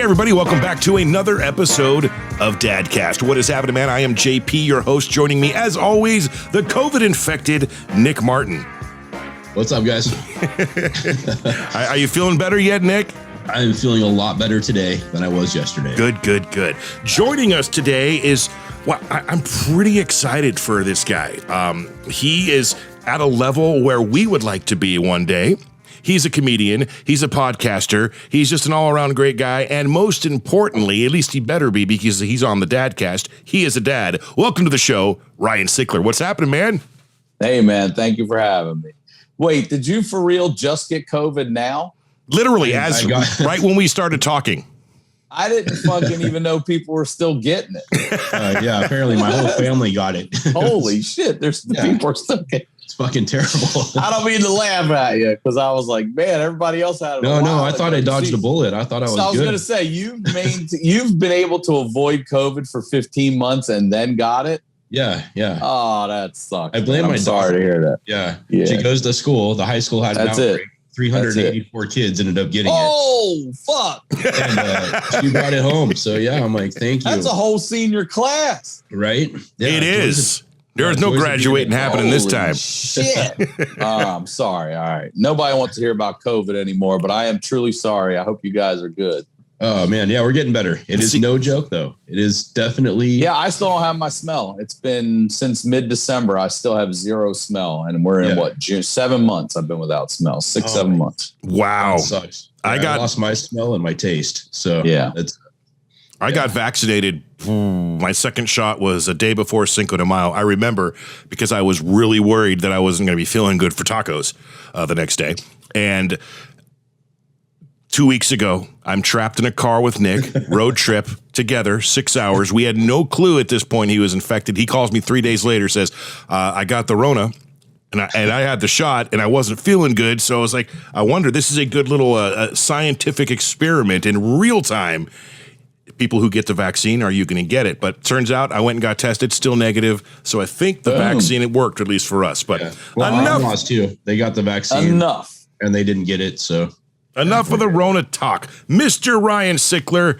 everybody. Welcome back to another episode of DADCAST. What is happening, man? I am JP, your host. Joining me, as always, the COVID-infected Nick Martin. What's up, guys? Are you feeling better yet, Nick? I'm feeling a lot better today than I was yesterday. Good. Joining us today is, well, I'm pretty excited for this guy. He is at a level where we would like to be one day. He's a comedian. He's a podcaster. He's just an all-around great guy. And most importantly, at least he better be because he's on the DADCAST. He is a dad. Welcome to the show, Ryan Sickler. What's happening, man? Hey, man. Thank you for having me. Wait, did you for real just get COVID now? Literally, right when we started talking. I didn't fucking even know people were still getting it. Yeah, apparently my whole family got it. Holy shit. People are still getting it. It's fucking terrible. I don't mean to laugh at you because I was like, man, everybody else had it. No, I thought I dodged a bullet. I thought I was good. I was going to say, you've been able to avoid COVID for 15 months and then got it? Yeah. Oh, that sucks. I blame my daughter. Sorry to hear that. Yeah. She goes to school. The high school had an outbreak. 384 kids ended up getting it. Oh, fuck. And she brought it home. So, yeah, I'm like, thank you. That's a whole senior class. Right? Yeah, it is. There's no graduating happening this time. Shit. I'm sorry. All right. Nobody wants to hear about COVID anymore, but I am truly sorry. I hope you guys are good. Oh, man. Yeah, we're getting better. It is no joke, though. It is definitely. Yeah, I still don't have my smell. It's been since mid-December. I still have zero smell. And we're in June? 7 months I've been without smell. 7 months. Wow. That sucks. I lost my smell and my taste. So, yeah. I got vaccinated. My second shot was a day before Cinco de Mayo. I remember because I was really worried that I wasn't going to be feeling good for tacos the next day. And 2 weeks ago, I'm trapped in a car with Nick, road trip together, 6 hours. We had no clue at this point he was infected. He calls me 3 days later, says, I got the Rona. And I had the shot and I wasn't feeling good. So I was like, I wonder, this is a good little scientific experiment in real time. People who get the vaccine, are you going to get it? But turns out I went and got tested, still negative. So I think the vaccine, it worked, at least for us. But enough. Lost too. They got the vaccine. Enough. And they didn't get it. So enough of the Rona talk. Mr. Ryan Sickler,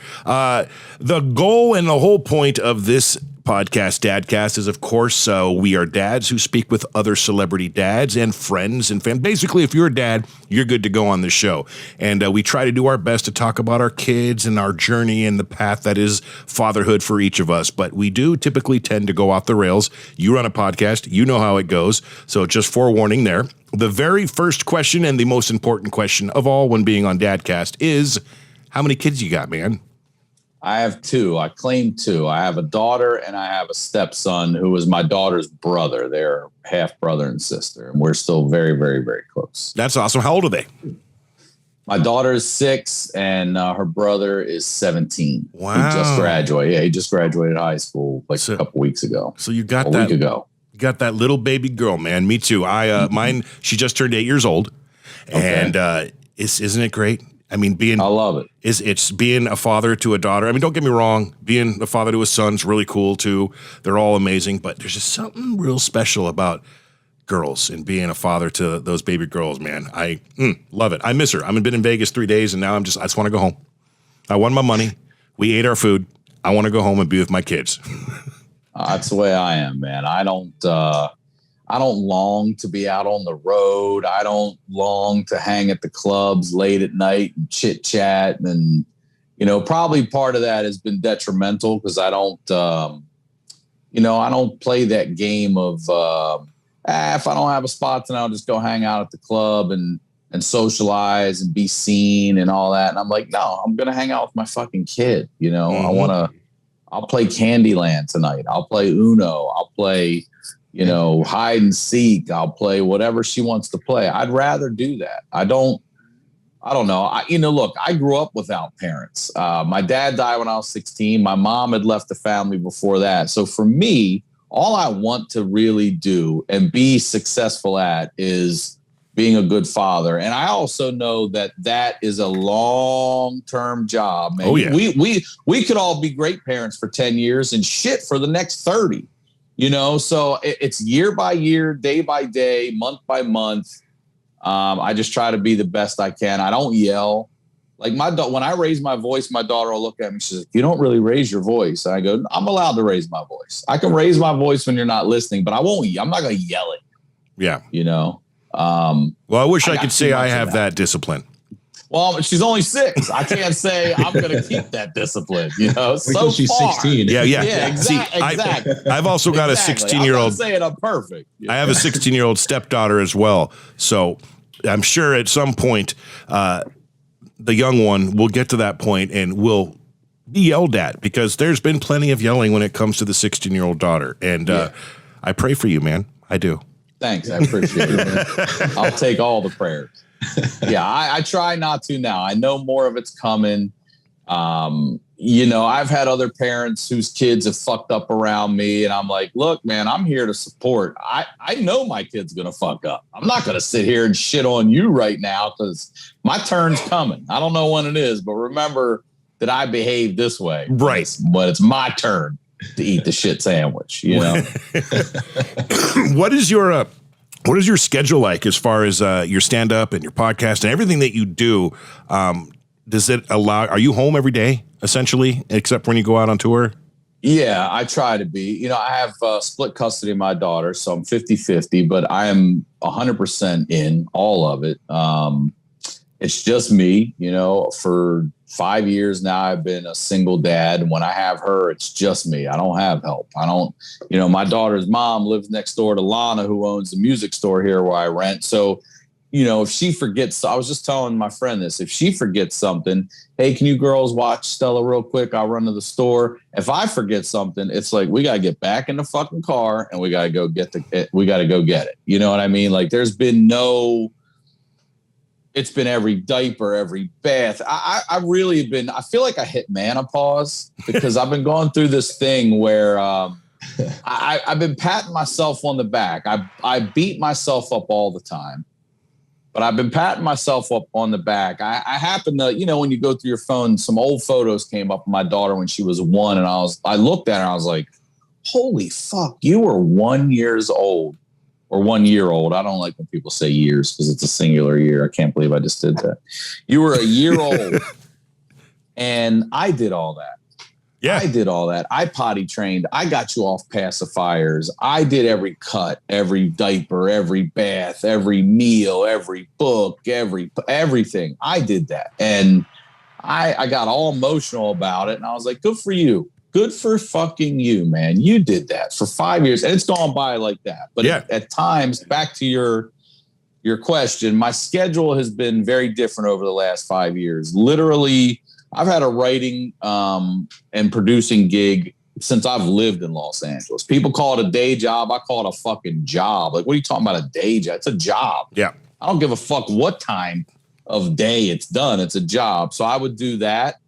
the goal and the whole point of this podcast, DADCAST, is, of course, we are dads who speak with other celebrity dads and friends and fans. Basically, if you're a dad, you're good to go on this show. And we try to do our best to talk about our kids and our journey and the path that is fatherhood for each of us. But we do typically tend to go off the rails. You run a podcast. You know how it goes. So just forewarning there. The very first question and the most important question of all when being on DADCAST is, how many kids you got, man? I have two. I claim two. I have a daughter and I have a stepson who is my daughter's brother. They're half brother and sister, and we're still very, very, very close. That's awesome. How old are they? My daughter is 6 and her brother is 17. Wow. He just graduated. Yeah, he just graduated high school a couple weeks ago. So you got a week ago. You got that little baby girl, man. Me too. Mine, she just turned 8 years old. Okay. And isn't it great? I mean, I love it. It's being a father to a daughter. I mean, don't get me wrong. Being a father to a son's really cool too. They're all amazing, but there's just something real special about girls and being a father to those baby girls, man. I love it. I miss her. I've been in Vegas 3 days and now I just want to go home. I won my money. We ate our food. I want to go home and be with my kids. That's the way I am, man. I don't long to be out on the road. I don't long to hang at the clubs late at night and chit chat. And, probably part of that has been detrimental because I don't play that game of, if I don't have a spot, then I'll just go hang out at the club and socialize and be seen and all that. And I'm like, no, I'm going to hang out with my fucking kid. Mm-hmm. I'll play Candyland tonight. I'll play Uno. I'll play, hide and seek. I'll play whatever she wants to play. I'd rather do that. I don't know. Look, I grew up without parents. My dad died when I was 16. My mom had left the family before that. So for me, all I want to really do and be successful at is being a good father. And I also know that is a long-term job, man. Oh, yeah. We could all be great parents for 10 years and shit for the next 30, so it's year by year, day by day, month by month. I just try to be the best I can. I don't yell. Like when I raise my voice, my daughter will look at me. She's like, "You don't really raise your voice." And I go, "I'm allowed to raise my voice. I can raise my voice when you're not listening, but I won't. I'm not going to yell at you." Yeah. You know. Well, I wish I could say I have that discipline. Well, she's only 6. I can't say I'm going to keep that discipline. You know, so she's far. 16. Yeah. Exactly. I've also got a 16-year-old. I'm not saying I'm perfect. I have a 16-year-old stepdaughter as well. So I'm sure at some point, the young one will get to that point and will be yelled at, because there's been plenty of yelling when it comes to the 16-year-old daughter. And I pray for you, man. I do. Thanks. I appreciate it. I'll take all the prayers. Yeah, I try not to now. I know more of it's coming. You know, I've had other parents whose kids have fucked up around me, and I'm like, look, man, I'm here to support. I know my kid's going to fuck up. I'm not going to sit here and shit on you right now, because my turn's coming. I don't know when it is, but remember that I behave this way. Right. But it's my turn to eat the shit sandwich, you know? What is your schedule like as far as your stand-up and your podcast and everything that you do? Does it allow, are you home every day, essentially, except when you go out on tour? Yeah, I try to be. You know, I have split custody of my daughter, so I'm 50-50, but I am 100% in all of it. It's just me, you know. For 5 years now, I've been a single dad. And when I have her, it's just me. I don't have help. My daughter's mom lives next door to Lana, who owns the music store here where I rent. So, you know, if she forgets, I was just telling my friend this, if she forgets something, hey, can you girls watch Stella real quick? I'll run to the store. If I forget something, it's like, we got to get back in the fucking car and we got to go get it. You know what I mean? Like, there's been it's been every diaper, every bath. I really have been, I feel like I hit menopause, because I've been going through this thing where I've been patting myself on the back. I beat myself up all the time. But I've been patting myself up on the back. I happen to, you know, when you go through your phone, some old photos came up of my daughter when she was 1. And I looked at her and I was like, holy fuck, you were 1 year old or 1 year old. I don't like when people say years, because it's a singular year. I can't believe I just did that. You were a year old. And I did all that. Yeah, I did all that. I potty trained. I got you off pacifiers. I did every cut, every diaper, every bath, every meal, every book, everything. I did that. And I got all emotional about it. And I was like, good for you. Good for fucking you, man. You did that for 5 years. And it's gone by like that. But at times, back to your question, my schedule has been very different over the last 5 years. Literally, I've had a writing and producing gig since I've lived in Los Angeles. People call it a day job. I call it a fucking job. Like, what are you talking about, a day job? It's a job. Yeah. I don't give a fuck what time of day it's done. It's a job. So I would do that.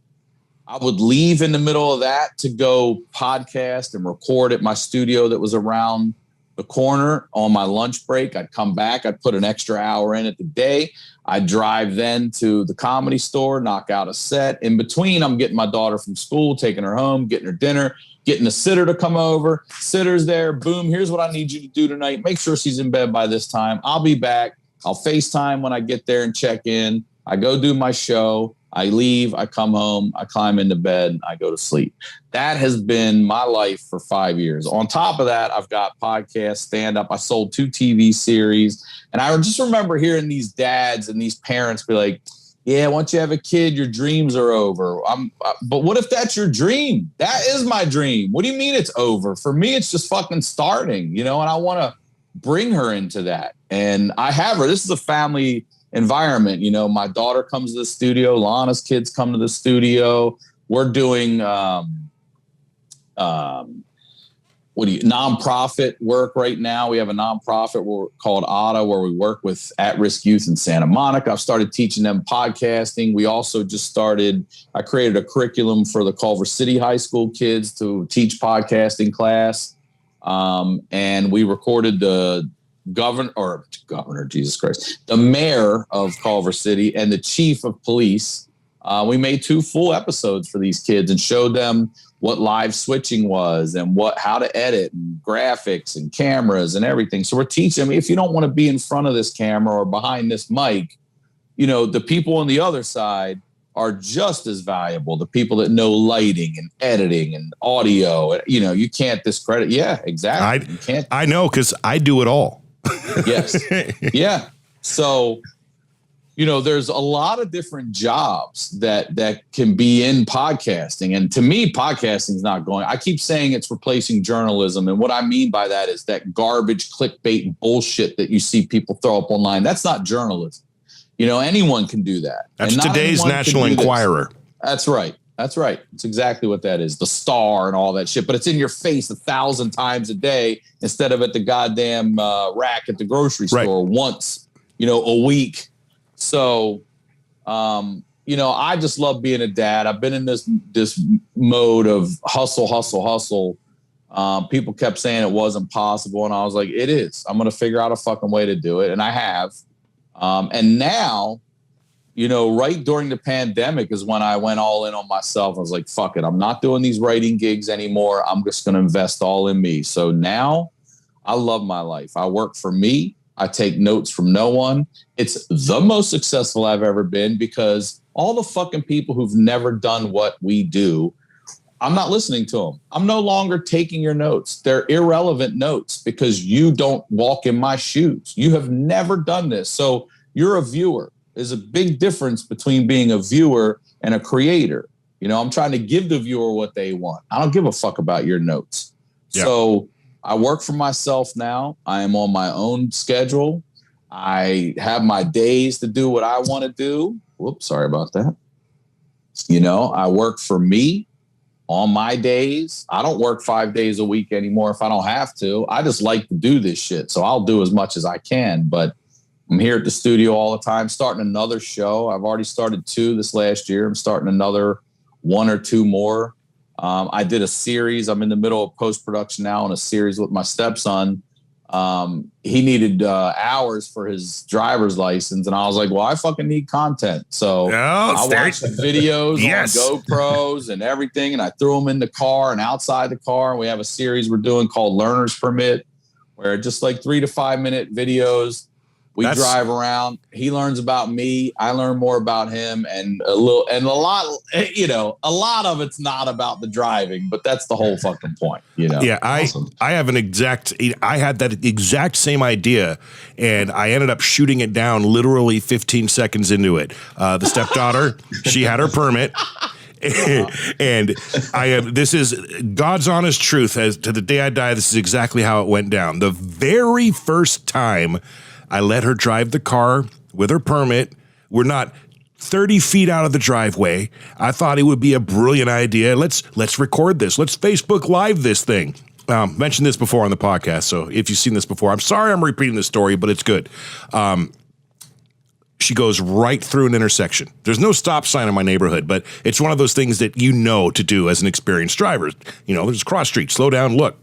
I would leave in the middle of that to go podcast and record at my studio that was around the corner on my lunch break. I'd come back. I'd put an extra hour in at the day. I'd drive then to the Comedy Store, knock out a set. In between, I'm getting my daughter from school, taking her home, getting her dinner, getting the sitter to come over. Sitter's there. Boom. Here's what I need you to do tonight. Make sure she's in bed by this time. I'll be back. I'll FaceTime when I get there and check in. I go do my show. I leave, I come home, I climb into bed, I go to sleep. That has been my life for 5 years. On top of that, I've got podcasts, stand-up. I sold 2 TV series. And I just remember hearing these dads and these parents be like, yeah, once you have a kid, your dreams are over. But what if that's your dream? That is my dream. What do you mean it's over? For me, it's just fucking starting, you know, and I want to bring her into that. And I have her. This is a family environment. You know, my daughter comes to the studio. Lana's kids come to the studio. We're doing nonprofit work right now. We have a nonprofit called ADA, where we work with at-risk youth in Santa Monica. I've started teaching them podcasting. We also I created a curriculum for the Culver City High School kids to teach podcasting class. And we recorded the governor, Jesus Christ, the mayor of Culver City and the chief of police. We made 2 full episodes for these kids and showed them what live switching was and how to edit and graphics and cameras and everything. So we're teaching them, if you don't want to be in front of this camera or behind this mic, you know, the people on the other side are just as valuable. The people that know lighting and editing and audio, you can't discredit. Yeah, exactly. You can't. I know, because I do it all. Yes. Yeah. So, there's a lot of different jobs that can be in podcasting. And to me, podcasting is not going. I keep saying it's replacing journalism. And what I mean by that is that garbage clickbait bullshit that you see people throw up online. That's not journalism. Anyone can do that. That's today's National Enquirer. That's right. That's right. It's exactly what that is. The Star and all that shit. But it's in your face 1,000 times a day instead of at the goddamn rack at the grocery store once, a week. So, I just love being a dad. I've been in this mode of hustle. People kept saying it wasn't possible. And I was like, it is. I'm going to figure out a fucking way to do it. And I have. And now, right during the pandemic is when I went all in on myself. I was like, fuck it. I'm not doing these writing gigs anymore. I'm just going to invest all in me. So now I love my life. I work for me. I take notes from no one. It's the most successful I've ever been because all the fucking people who've never done what we do, I'm not listening to them. I'm no longer taking your notes. They're irrelevant notes because you don't walk in my shoes. You have never done this. So you're a viewer. There's a big difference between being a viewer and a creator. I'm trying to give the viewer what they want. I don't give a fuck about your notes. Yeah. So I work for myself now. I am on my own schedule. I have my days to do what I want to do. Whoops, sorry about that. I work for me on my days. I don't work 5 days a week anymore if I don't have to. I just like to do this shit. So I'll do as much as I can. But I'm here at the studio all the time, starting another show. I've already started 2 this last year. I'm starting another 1 or 2 more. I did a series. I'm in the middle of post-production now on a series with my stepson. He needed hours for his driver's license. And I was like, well, I fucking need content. So I watched the videos on GoPros and everything. And I threw them in the car and outside the car. And we have a series we're doing called Learner's Permit, where just like 3 to 5 minute videos. We drive around. He learns about me. I learn more about him, and a lot of it's not about the driving, but that's the whole fucking point. Yeah, I had that exact same idea, and I ended up shooting it down literally 15 seconds into it. The stepdaughter, she had her permit. And this is God's honest truth. As to the day I die, this is exactly how it went down. The very first time I let her drive the car with her permit. We're not 30 feet out of the driveway. I thought it would be a brilliant idea. Let's record this. Let's Facebook Live this thing. Mentioned this before on the podcast, so if you've seen this before, I'm sorry I'm repeating the story, but it's good. She goes right through an intersection. There's no stop sign in my neighborhood, but it's one of those things that to do as an experienced driver. There's a cross street. Slow down, look.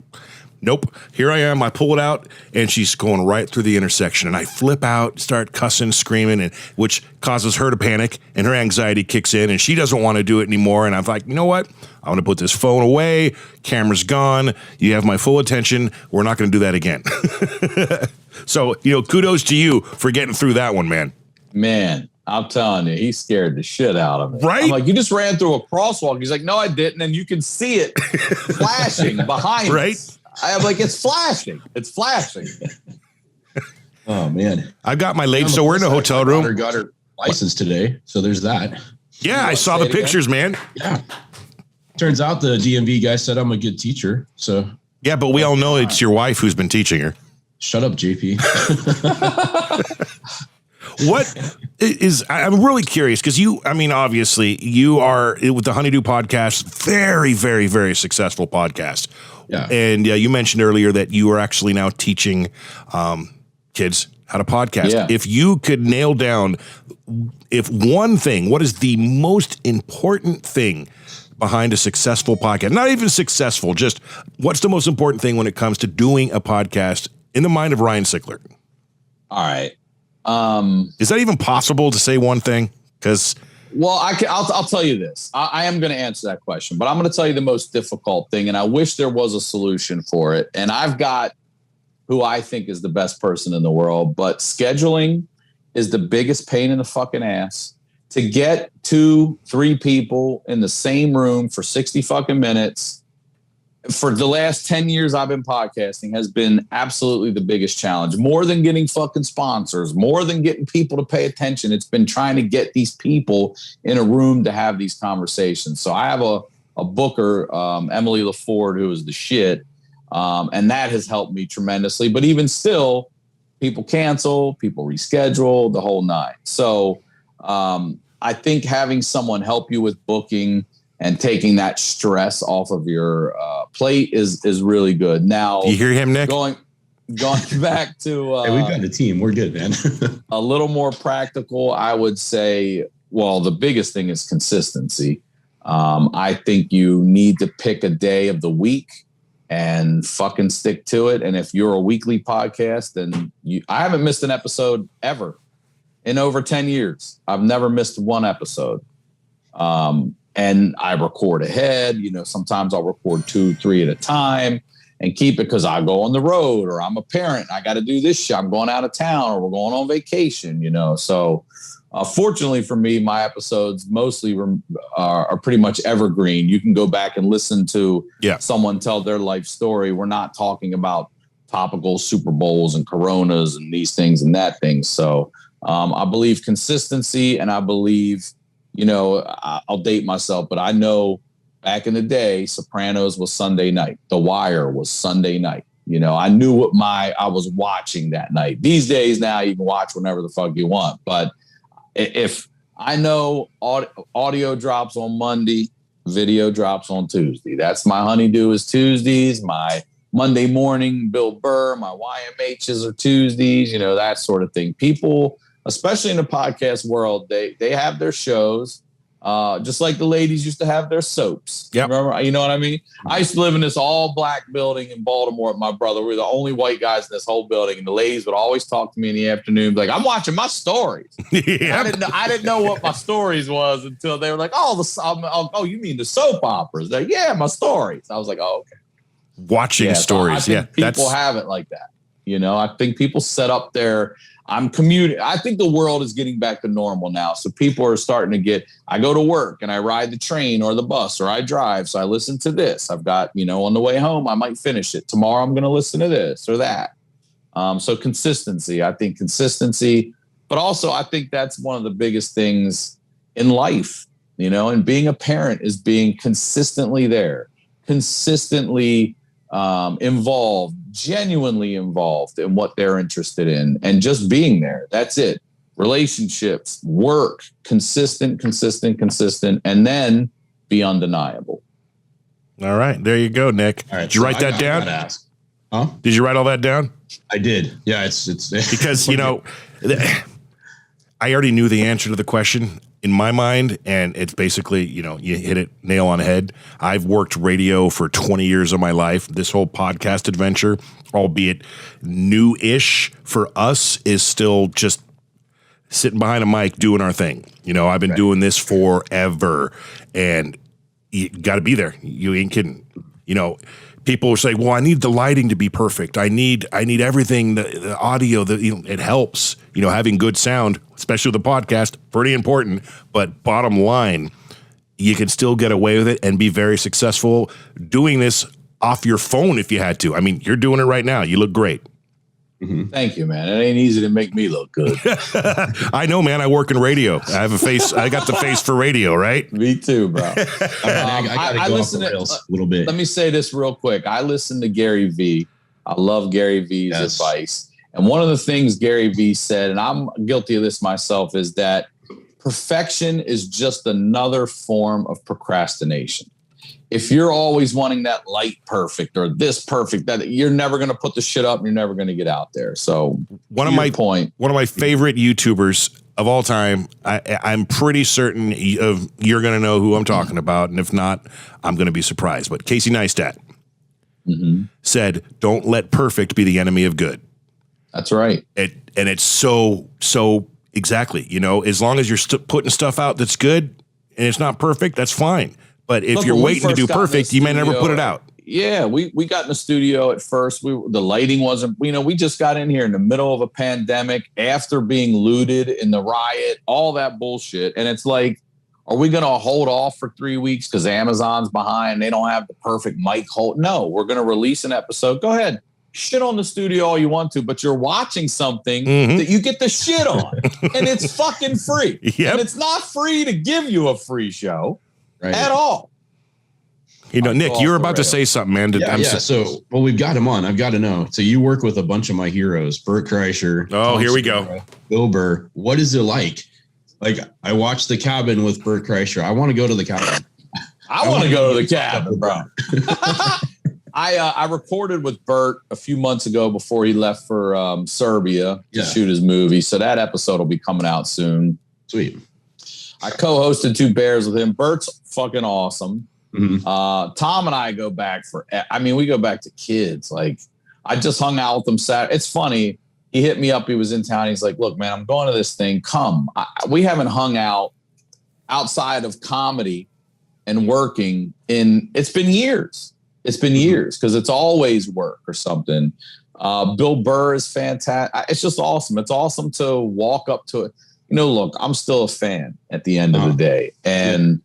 Nope. Here I am. I pull it out, and she's going right through the intersection. And I flip out, start cussing, screaming, which causes her to panic, and her anxiety kicks in, and she doesn't want to do it anymore. And I'm like, you know what? I want to put this phone away. Camera's gone. You have my full attention. We're not going to do that again. So, kudos to you for getting through that one, man. Man, I'm telling you, he scared the shit out of me. Right? I'm like, you just ran through a crosswalk. He's like, no, I didn't. And you can see it flashing behind right? us. I'm like, it's flashing. It's flashing. Oh, man. I've got my lady, so we're in a hotel room. My daughter got her license today, so there's that. Yeah, I saw the pictures, man. Yeah. Turns out the DMV guy said I'm a good teacher, so. Yeah, but we all know it's your wife who's been teaching her. Shut up, JP. I'm really curious because obviously you are with the Honeydew Podcast, very, very, very successful podcast. Yeah. And you mentioned earlier that you are actually now teaching kids how to podcast. Yeah. If you could nail down what is the most important thing behind a successful podcast? Not even successful, just what's the most important thing when it comes to doing a podcast in the mind of Ryan Sickler? All right. Is that even possible to say one thing? Well, I'll tell you this. I am going to answer that question, but I'm going to tell you the most difficult thing, and I wish there was a solution for it. And I've got who I think is the best person in the world, but scheduling is the biggest pain in the fucking ass. to get 2-3 people in the same room for 60 fucking minutes for the last 10 years I've been podcasting has been absolutely the biggest challenge. More than getting fucking sponsors, more than getting people to pay attention. It's been trying to get these people in a room to have these conversations. So I have a booker, Emily LaFord, who is the shit. And that has helped me tremendously. But even still, people cancel, people reschedule, the whole nine. So I think having someone help you with booking and taking that stress off of your plate is really good. Now, you hear him, Nick? Going back to hey, we've got a team. We're good, man. a little more practical, I would say, well, the biggest thing is consistency. I think you need to pick a day of the week and fucking stick to it. And if you're a weekly podcast, then I haven't missed an episode ever in over 10 years. I've never missed one episode. And I record ahead. Sometimes I'll record 2-3 at a time and keep it because I go on the road or I'm a parent. I got to do this shit. I'm going out of town or we're going on vacation, So fortunately for me, my episodes mostly are pretty much evergreen. You can go back and listen to someone tell their life story. We're not talking about topical Super Bowls and Coronas and these things and that thing. So I believe consistency, and I believe, I'll date myself, but I know back in the day, Sopranos was Sunday night. The Wire was Sunday night. I knew what I was watching that night. These days now you can watch whenever the fuck you want. But if I know audio drops on Monday, video drops on Tuesday. That's my Honeydew is Tuesdays. My Monday morning, Bill Burr, my YMHs are Tuesdays, that sort of thing. People, especially in the podcast world, they have their shows, just like the ladies used to have their soaps. Yep. Remember, you know what I mean? I used to live in this all black building in Baltimore with my brother. We were the only white guys in this whole building, and the ladies would always talk to me in the afternoon, like, I'm watching my stories. Yep. I didn't know what my stories was until they were like, oh, you mean the soap operas? They're like, yeah, my stories. I was like, oh, okay. Watching stories. So people have it like that. I think people set up I'm commuting. I think the world is getting back to normal now. So people are starting to I go to work and I ride the train or the bus or I drive. So I listen to this. I've got, on the way home, I might finish it. Tomorrow I'm going to listen to this or that. So consistency, but also I think that's one of the biggest things in life, and being a parent is being consistently there, consistently involved, genuinely involved in what they're interested in, and just being there. That's it. Relationships, work, consistent, and then be undeniable. All right. There you go, Nick. All right, did you write that down? Huh? Did you write all that down? I did. Yeah, it's because, I already knew the answer to the question in my mind, and it's basically, you hit it nail on the head. I've worked radio for 20 years of my life. This whole podcast adventure, albeit new-ish for us, is still just sitting behind a mic doing our thing. I've been doing this forever, and you got to be there. You ain't kidding. People say, well, I need the lighting to be perfect. I need everything, the audio, it helps. Having good sound, especially with the podcast, pretty important. But bottom line, you can still get away with it and be very successful doing this off your phone if you had to. I mean, you're doing it right now. You look great. Mm-hmm. Thank you, man. It ain't easy to make me look good. I know, man. I work in radio. I have a face. I got the face for radio, right? Me too, bro. I listen to a little bit. Let me say this real quick. I listen to Gary V. I love Gary V's advice. And one of the things Gary V said, and I'm guilty of this myself, is that perfection is just another form of procrastination. If you're always wanting that light perfect or this perfect, that you're never going to put the shit up and you're never going to get out there. So one of my favorite YouTubers of all time, I'm pretty certain you're going to know who I'm talking about. And if not, I'm going to be surprised. But Casey Neistat said, don't let perfect be the enemy of good. That's right. And it's so exactly, as long as you're putting stuff out that's good and it's not perfect, that's fine. But if you're waiting to do perfect, you may never put it out. Yeah, we got in the studio at first. The lighting wasn't, we just got in here in the middle of a pandemic after being looted in the riot, all that bullshit. And it's like, are we going to hold off for 3 weeks because Amazon's behind? They don't have the perfect mic hold. No, we're going to release an episode. Go ahead. Shit on the studio all you want to, but you're watching something that you get the shit on. And it's fucking free. Yep. And it's not free to give you a free show at all. Nick, you were about to say something, man. So, we've got him on. I've got to know. So you work with a bunch of my heroes, Bert Kreischer. Oh, here we go. Bill Burr. What is it like? Like, I watched The Cabin with Bert Kreischer. I want to go to the cabin. I want to go to the cabin, bro. I recorded with Bert a few months ago before he left for Serbia to shoot his movie. So that episode will be coming out soon. Sweet. I co-hosted 2 Bears with him. Bert's fucking awesome. Mm-hmm. Tom and I go back we go back to kids. Like, I just hung out with him Saturday. It's funny. He hit me up. He was in town. He's like, look, man, I'm going to this thing. Come. We haven't hung out outside of comedy and working it's been years. It's been years because it's always work or something. Bill Burr is fantastic. It's just awesome. It's awesome to walk up to it. Look, I'm still a fan at the end of the day. And,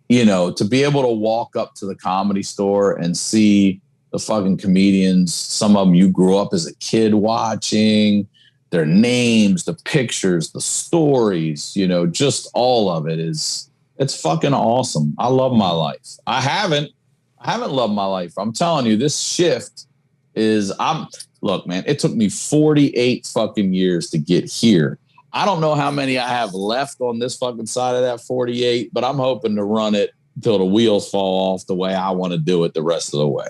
to be able to walk up to the Comedy Store and see the fucking comedians, some of them you grew up as a kid watching, their names, the pictures, the stories, just all of it it's fucking awesome. I love my life. I haven't loved my life. I'm telling you, this shift look, man, it took me 48 fucking years to get here. I don't know how many I have left on this fucking side of that 48, but I'm hoping to run it until the wheels fall off the way I want to do it the rest of the way.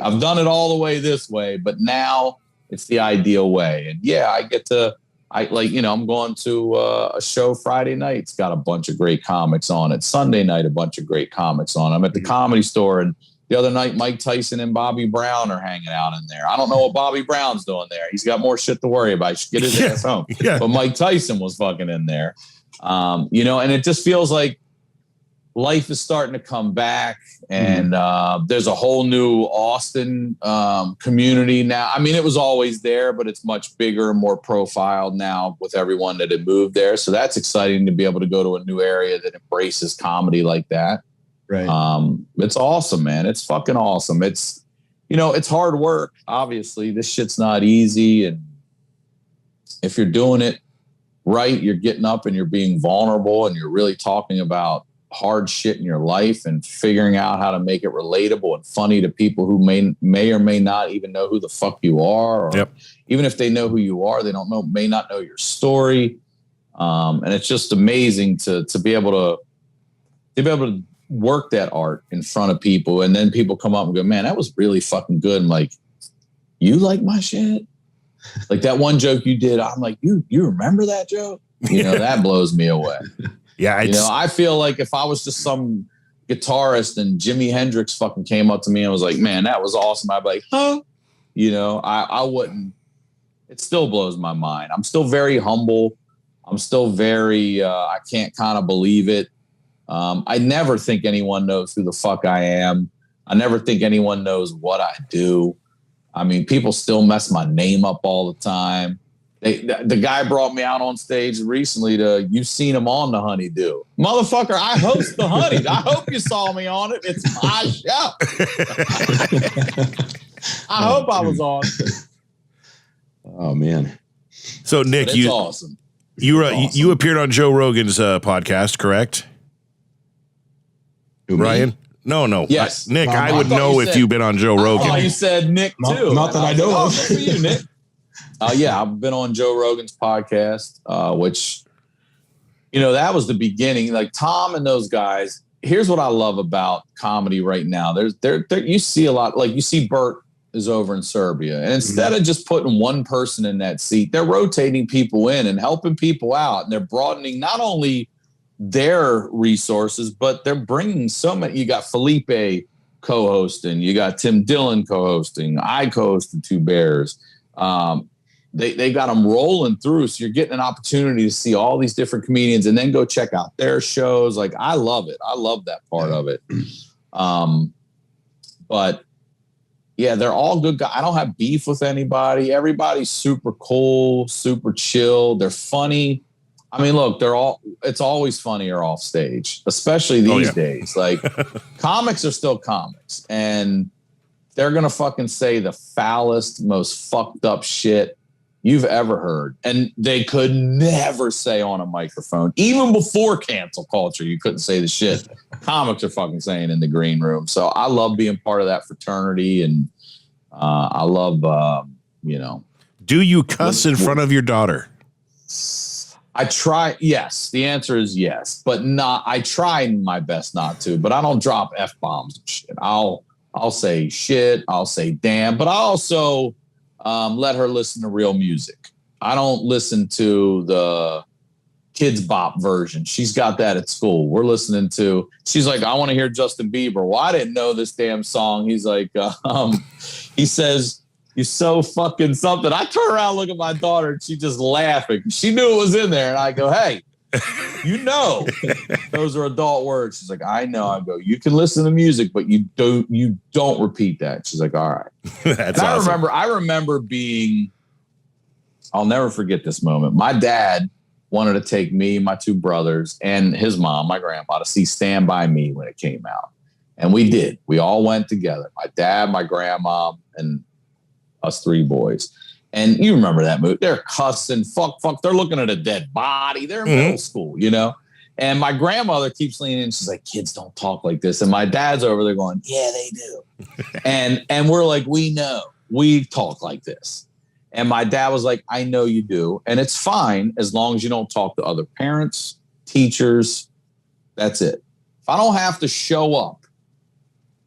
I've done it all the way this way, but now it's the ideal way. And I'm going to a show Friday night. It's got a bunch of great comics on it. Sunday night, a bunch of great comics on. I'm at the Comedy Store, and the other night, Mike Tyson and Bobby Brown are hanging out in there. I don't know what Bobby Brown's doing there. He's got more shit to worry about. He should get his ass home. Yeah. But Mike Tyson was fucking in there. And it just feels like life is starting to come back. And there's a whole new Austin community now. I mean, it was always there, but it's much bigger and more profiled now with everyone that had moved there. So that's exciting to be able to go to a new area that embraces comedy like that. Right. It's awesome, man. It's fucking awesome. It's, it's hard work. Obviously, this shit's not easy. And if you're doing it right, you're getting up and you're being vulnerable and you're really talking about hard shit in your life and figuring out how to make it relatable and funny to people who may or may not even know who the fuck you are. Or even if they know who you are, they may not know your story. And it's just amazing to be able to work that art in front of people, and then people come up and go, man, that was really fucking good. I'm like, you like my shit? Like that one joke you did, I'm like, you remember that joke? That blows me away. Yeah. I feel like if I was just some guitarist and Jimi Hendrix fucking came up to me and was like, man, that was awesome, I'd be like, huh? I wouldn't. It still blows my mind. I'm still very humble. I'm still very, I can't kind of believe it. I never think anyone knows who the fuck I am. I never think anyone knows what I do. I mean, people still mess my name up all the time. The guy brought me out on stage recently you've seen him on the Honeydew. Motherfucker, I host the Honey. I hope you saw me on it. It's my show. I hope I was on. Oh, man. So, Nick, awesome. You appeared on Joe Rogan's podcast, correct? Ryan? No. Yes. Nick, I would know if you've been on Joe Rogan. Oh, you said Nick, too. Not that I know of. Good for you, Nick. I've been on Joe Rogan's podcast, which, that was the beginning. Like Tom and those guys, here's what I love about comedy right now. You see a lot, like you see Bert is over in Serbia. And instead of just putting one person in that seat, they're rotating people in and helping people out. And they're broadening not only their resources, but they're bringing so many. You got Felipe co-hosting, you got Tim Dillon co-hosting, I co-hosted 2 Bears. They got them rolling through, so you're getting an opportunity to see all these different comedians and then go check out their shows. Like, I love it. I love that part of it. But yeah, they're all good guys. I don't have beef with anybody. Everybody's super cool, super chill. They're funny. I mean, look, it's always funnier off stage, especially these days. Like comics are still comics, and they're going to fucking say the foulest, most fucked up shit you've ever heard. And they could never say on a microphone, even before cancel culture, you couldn't say the shit comics are fucking saying in the green room. So I love being part of that fraternity. And I love, Do you cuss in front of your daughter? I try. Yes. The answer is yes, but not, I try my best not to, but I don't drop F-bombs and shit. I'll say shit. I'll say damn, but I also, let her listen to real music. I don't listen to the Kids Bop version. She's got that at school. We're listening to, she's like, I want to hear Justin Bieber. Well, I didn't know this damn song. He's like, he says, you're so fucking something. I turn around, look at my daughter, and she's just laughing. She knew it was in there. And I go, hey, you know, those are adult words. She's like, I know. I go, you can listen to music, but you don't repeat that. She's like, all right. That's awesome. I remember being, I'll never forget this moment. My dad wanted to take me, my two brothers, and his mom, my grandpa, to see Stand By Me when it came out. And we did. We all went together. My dad, my grandma, and us three boys. And you remember that movie. They're cussing, fuck. They're looking at a dead body. They're in middle school, you know? And my grandmother keeps leaning in. She's like, kids don't talk like this. And my dad's over there going, yeah, they do. and we're like, we know. We talk like this. And my dad was like, I know you do. And it's fine as long as you don't talk to other parents, teachers. That's it. If I don't have to show up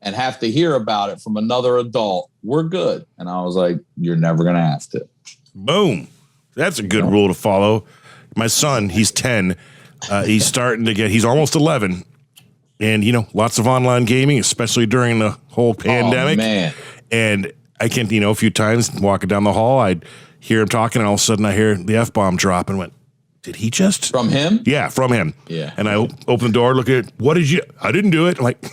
and have to hear about it from another adult, we're good. And I was like, you're never going to have to. Boom. That's a good rule to follow. My son, he's 10. He's starting to he's almost 11. And, lots of online gaming, especially during the whole pandemic. Oh, man. And I can, a few times walking down the hall, I'd hear him talking, and all of a sudden I hear the F-bomb drop and went, did he just? From him? Yeah, from him. Yeah. And I open the door, look at it. What did you? I didn't do it. I'm like,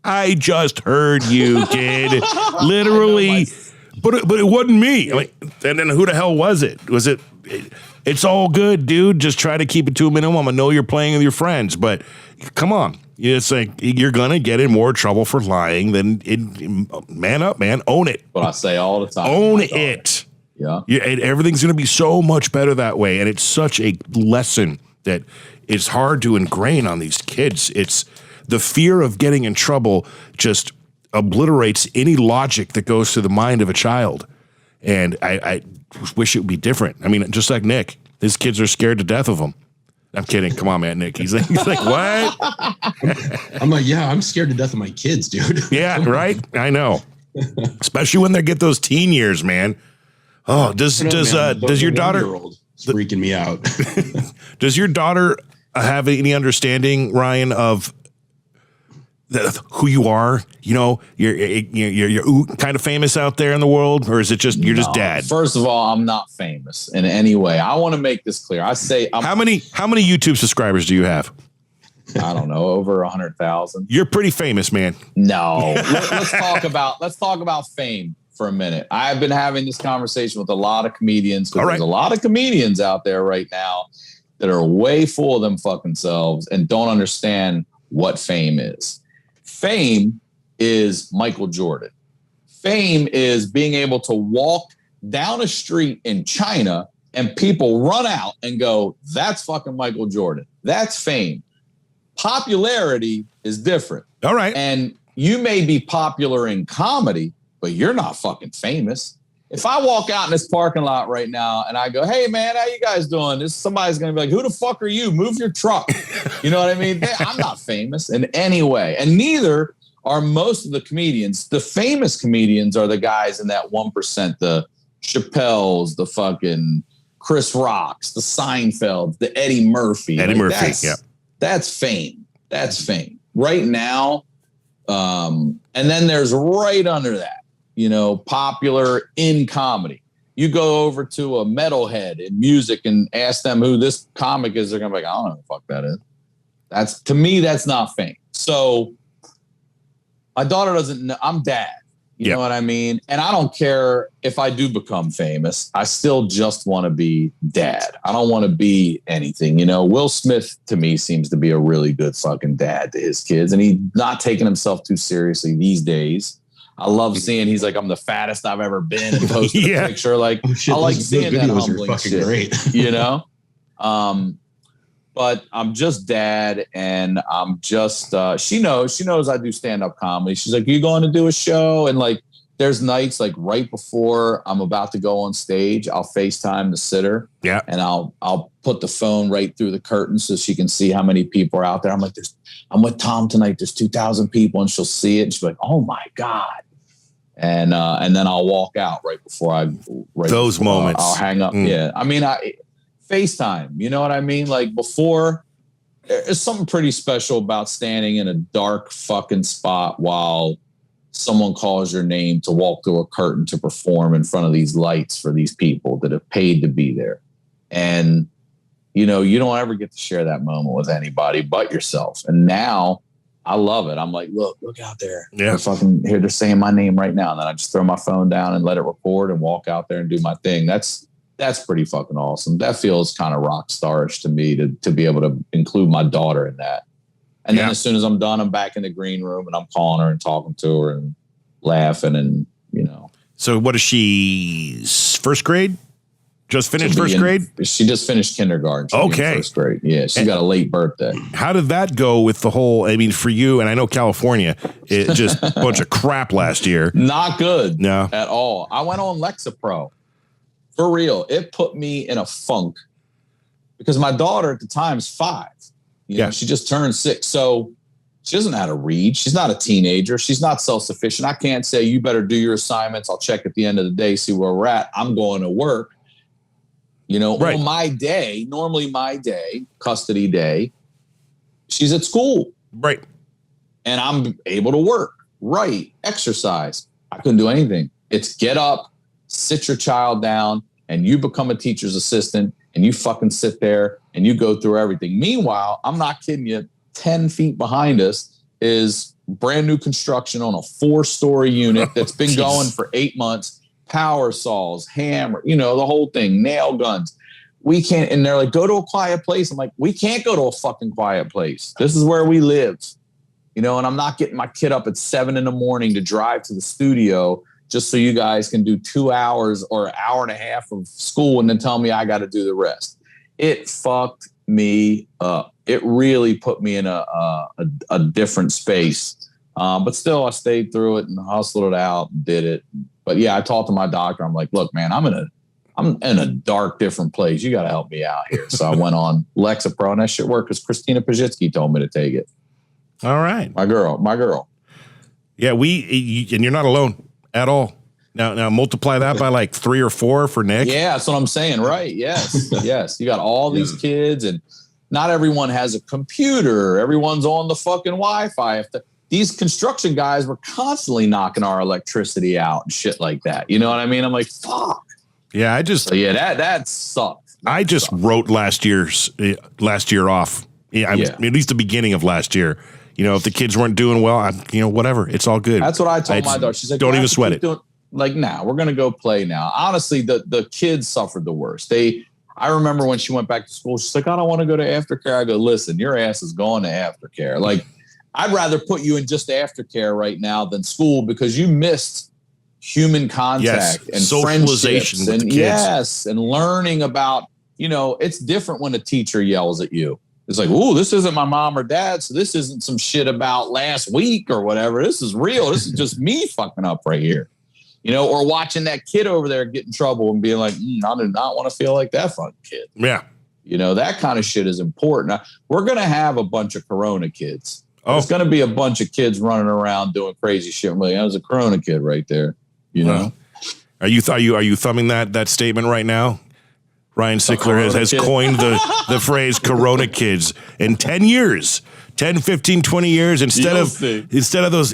I just heard you, kid. Literally. But it wasn't me. I'm like, and then who the hell was it? Was it? It's all good, dude. Just try to keep it to a minimum. I know you're playing with your friends, but come on. It's like you're going to get in more trouble for lying than man up, man. Own it. What I say all the time. Own it. Yeah. Everything's going to be so much better that way. And it's such a lesson that it's hard to ingrain on these kids. It's the fear of getting in trouble just obliterates any logic that goes through the mind of a child. And I wish it would be different. I mean, just like Nick, his kids are scared to death of him. I'm kidding. Come on, man, Nick. He's like what? I'm like, yeah, I'm scared to death of my kids, dude. Yeah, right? I know. Especially when they get those teen years, man. Oh, does your daughter it's freaking me out? Does your daughter have any understanding, Ryan, of who you are? You're kind of famous out there in the world, or is it just you're just dad? First of all, I'm not famous in any way. I want to make this clear. I say, how many YouTube subscribers do you have? I don't know, over 100,000. You're pretty famous, man. No, let's talk about fame for a minute. I've been having this conversation with a lot of comedians. All right. There's a lot of comedians out there right now that are way full of them fucking selves and don't understand what fame is. Fame is Michael Jordan. Fame is being able to walk down a street in China and people run out and go, that's fucking Michael Jordan. That's fame. Popularity is different. All right. And you may be popular in comedy, but you're not fucking famous. If I walk out in this parking lot right now and I go, hey, man, how you guys doing? Somebody's going to be like, who the fuck are you? Move your truck. You know what I mean? I'm not famous in any way. And neither are most of the comedians. The famous comedians are the guys in that 1%, the Chappelle's, the fucking Chris Rocks, the Seinfelds, the Eddie Murphy. Yeah. That's fame. That's fame. Right now, and then there's right under that, popular in comedy. You go over to a metalhead in music and ask them who this comic is, they're going to be like, I don't know who the fuck that is. To me, that's not fame. So My daughter doesn't know. I'm dad. You know what I mean? And I don't care if I do become famous. I still just want to be dad. I don't want to be anything. You know, Will Smith to me seems to be a really good fucking dad to his kids. And he's not taking himself too seriously these days. I love seeing he's like, I'm the fattest I've ever been, and posted a picture. Like, I like seeing that humbling shit, great. You know? But I'm just dad, and I'm just, she knows I do stand-up comedy. She's like, you going to do a show? And like, there's nights like right before I'm about to go on stage, I'll FaceTime the sitter. Yeah. And I'll put the phone right through the curtain so she can see how many people are out there. I'm like, I'm with Tom tonight. There's 2,000 people, and she'll see it. And she's like, oh my God. And then I'll walk out right before those moments. I'll hang up. Yeah. I mean, FaceTime, you know what I mean? Like before, there's something pretty special about standing in a dark fucking spot while someone calls your name to walk through a curtain to perform in front of these lights for these people that have paid to be there. And, you know, you don't ever get to share that moment with anybody but yourself. And now I love it. I'm like, look out there. Yeah. They're fucking here. They're saying my name right now. And then I just throw my phone down and let it record and walk out there and do my thing. That's pretty fucking awesome. That feels kind of rock starish to me to be able to include my daughter in that. And then as soon as I'm done, I'm back in the green room and I'm calling her and talking to her and laughing and, you know. So what is she, first grade? Just finished first grade? She just finished kindergarten. Okay. First grade. Yeah. She got a late birthday. How did that go with the whole, I mean, for you, and I know California, it just a bunch of crap last year. Not good. No. At all. I went on Lexapro. For real, it put me in a funk because my daughter at the time is 5. You know, she just turned 6. So she doesn't know how to read. She's not a teenager. She's not self-sufficient. I can't say, you better do your assignments. I'll check at the end of the day, see where we're at. I'm going to work. You know, on my day, normally my day, custody day, she's at school. Right. And I'm able to work, write, exercise. I couldn't do anything. It's get up, sit your child down, and you become a teacher's assistant, and you fucking sit there and you go through everything. Meanwhile, I'm not kidding you, 10 feet behind us is brand new construction on a 4-story unit that's been going for 8 months, power saws, hammer, you know, the whole thing, nail guns. We can't, and they're like, go to a quiet place. I'm like, we can't go to a fucking quiet place. This is where we live, you know, and I'm not getting my kid up at 7 a.m. to drive to the studio just so you guys can do 2 hours or an hour and a half of school and then tell me I got to do the rest. It fucked me up. It really put me in a different space. But still, I stayed through it and hustled it out and did it. But yeah, I talked to my doctor. I'm like, look, man, I'm in a dark, different place. You got to help me out here. So I went on Lexapro, and that shit worked because Christina Pajitsky told me to take it. All right. My girl. Yeah, and you're not alone. At all. Now multiply that by like 3 or 4 for Nick. Yeah, that's what I'm saying. Right. Yes. Yes. You got all these kids, and not everyone has a computer. Everyone's on the fucking Wi-Fi. These construction guys were constantly knocking our electricity out and shit like that. You know what I mean? I'm like, fuck. Yeah, that sucked. I just wrote last year off. Yeah, at least the beginning of last year. You know, if the kids weren't doing well, whatever. It's all good. That's what I told my daughter. She's like, don't even sweat it. We're going to go play now. Honestly, the kids suffered the worst. I remember when she went back to school, she's like, I don't want to go to aftercare. I go, listen, your ass is going to aftercare. Like, I'd rather put you in just aftercare right now than school because you missed human contact and socialization with the kids. And learning about, it's different when a teacher yells at you. It's like, ooh, this isn't my mom or dad, so this isn't some shit about last week or whatever. This is real. This is just me fucking up right here. Or watching that kid over there get in trouble and being like, I do not want to feel like that fucking kid. Yeah. That kind of shit is important. Now, we're going to have a bunch of Corona kids. There's going to be a bunch of kids running around doing crazy shit. I'm like, that was a Corona kid right there. Are you thumbing that statement right now? Ryan Sickler has coined the phrase Corona kids in 10 years, 10, 15, 20 years, instead of those,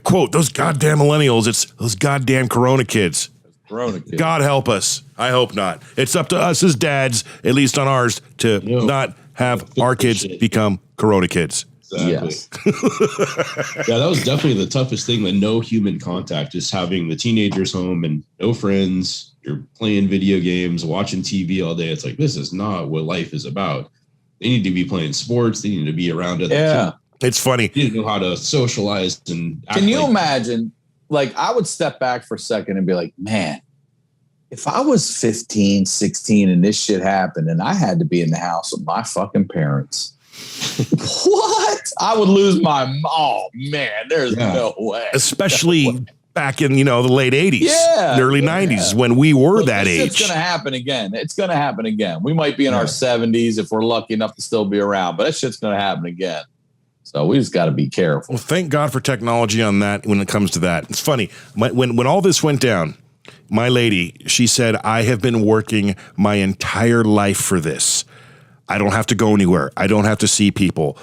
quote, those goddamn millennials, it's those goddamn Corona kids. Corona kids. God help us. I hope not. It's up to us as dads, at least on ours, to not have our kids become Corona kids. Yes. Yeah, that was definitely the toughest thing. The no human contact, just having the teenagers home and no friends. You're playing video games, watching TV all day. It's like, this is not what life is about. They need to be playing sports. They need to be around other people. It's funny. They need to know how to socialize and Can you imagine? Like, I would step back for a second and be like, man, if I was 15, 16 and this shit happened and I had to be in the house with my fucking parents, what? I would lose my, oh man, there's no way. Especially back in, the late 80s, the early 90s when we were that age. It's going to happen again. It's going to happen again. We might be in our 70s if we're lucky enough to still be around, but that shit's going to happen again. So we just got to be careful. Well, thank God for technology on that when it comes to that. It's funny. When all this went down, my lady, she said, I have been working my entire life for this. I don't have to go anywhere. I don't have to see people.